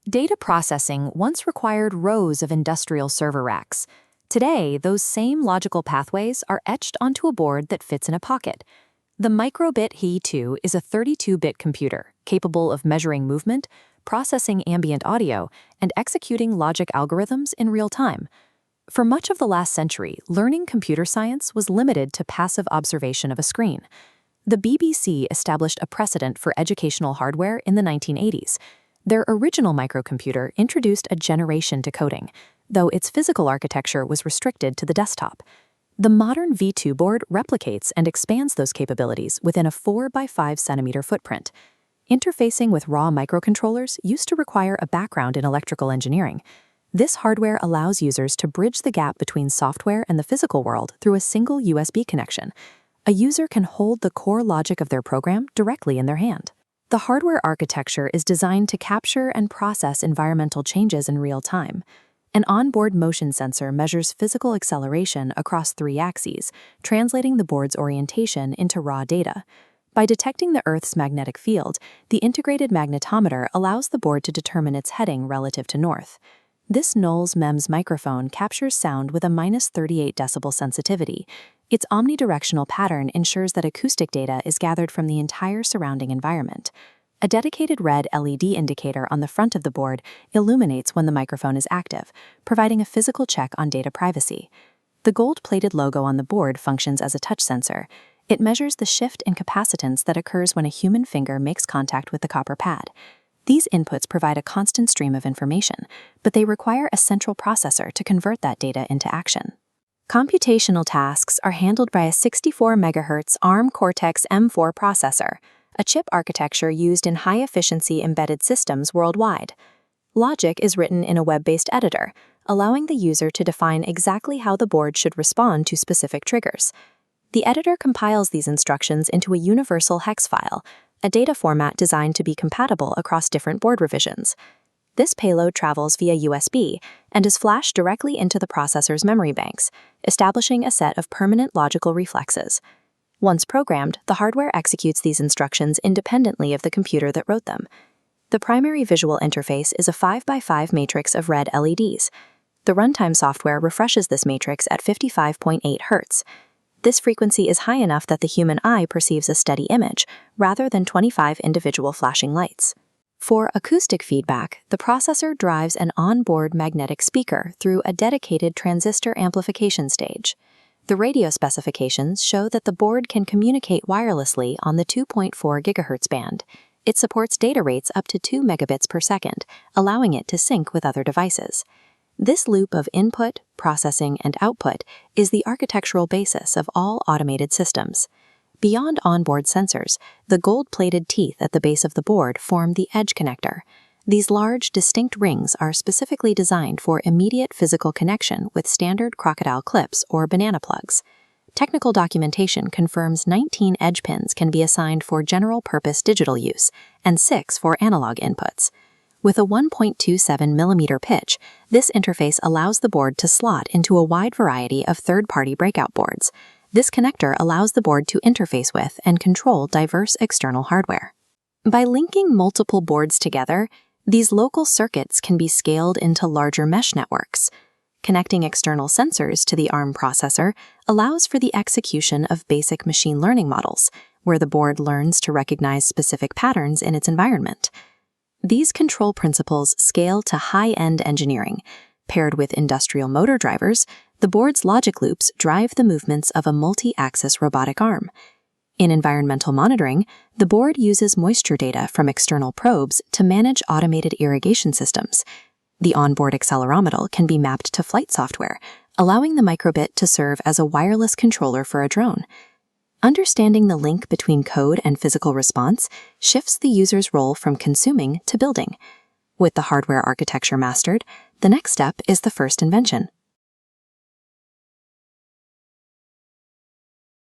Data processing once required rows of industrial server racks. Today, those same logical pathways are etched onto a board that fits in a pocket. The Microbit HE2 is a 32-bit computer capable of measuring movement, processing ambient audio, and executing logic algorithms in real time. For much of the last century, learning computer science was limited to passive observation of a screen. The BBC established a precedent for educational hardware in the 1980s. Their original microcomputer introduced a generation to coding, though its physical architecture was restricted to the desktop. The modern V2 board replicates and expands those capabilities within a 4 by 5 centimeter footprint. Interfacing with raw microcontrollers used to require a background in electrical engineering. This hardware allows users to bridge the gap between software and the physical world through a single USB connection. A user can hold the core logic of their program directly in their hand. The hardware architecture is designed to capture and process environmental changes in real time. An onboard motion sensor measures physical acceleration across 3 axes, translating the board's orientation into raw data. By detecting the Earth's magnetic field, the integrated magnetometer allows the board to determine its heading relative to north. This Knowles-MEMS microphone captures sound with a -38 decibel sensitivity. Its omnidirectional pattern ensures that acoustic data is gathered from the entire surrounding environment. A dedicated red LED indicator on the front of the board illuminates when the microphone is active, providing a physical check on data privacy. The gold-plated logo on the board functions as a touch sensor. It measures the shift in capacitance that occurs when a human finger makes contact with the copper pad. These inputs provide a constant stream of information, but they require a central processor to convert that data into action. Computational tasks are handled by a 64 MHz ARM Cortex-M4 processor, a chip architecture used in high-efficiency embedded systems worldwide. Logic is written in a web-based editor, allowing the user to define exactly how the board should respond to specific triggers. The editor compiles these instructions into a universal hex file, a data format designed to be compatible across different board revisions. This payload travels via USB and is flashed directly into the processor's memory banks, establishing a set of permanent logical reflexes. Once programmed, the hardware executes these instructions independently of the computer that wrote them. The primary visual interface is a 5 by 5 matrix of red LEDs. The runtime software refreshes this matrix at 55.8 Hz. This frequency is high enough that the human eye perceives a steady image, rather than 25 individual flashing lights. For acoustic feedback, the processor drives an onboard magnetic speaker through a dedicated transistor amplification stage. The radio specifications show that the board can communicate wirelessly on the 2.4 GHz band. It supports data rates up to 2 megabits per second, allowing it to sync with other devices. This loop of input, processing, and output is the architectural basis of all automated systems. Beyond onboard sensors, the gold-plated teeth at the base of the board form the edge connector. These large, distinct rings are specifically designed for immediate physical connection with standard crocodile clips or banana plugs. Technical documentation confirms 19 edge pins can be assigned for general-purpose digital use and 6 for analog inputs. With a 1.27 mm pitch, this interface allows the board to slot into a wide variety of third-party breakout boards. This connector allows the board to interface with and control diverse external hardware. By linking multiple boards together, these local circuits can be scaled into larger mesh networks. Connecting external sensors to the ARM processor allows for the execution of basic machine learning models, where the board learns to recognize specific patterns in its environment. These control principles scale to high-end engineering. Paired with industrial motor drivers, the board's logic loops drive the movements of a multi-axis robotic arm. In environmental monitoring, the board uses moisture data from external probes to manage automated irrigation systems. The onboard accelerometer can be mapped to flight software, allowing the Microbit to serve as a wireless controller for a drone. Understanding the link between code and physical response shifts the user's role from consuming to building. With the hardware architecture mastered, the next step is the first invention.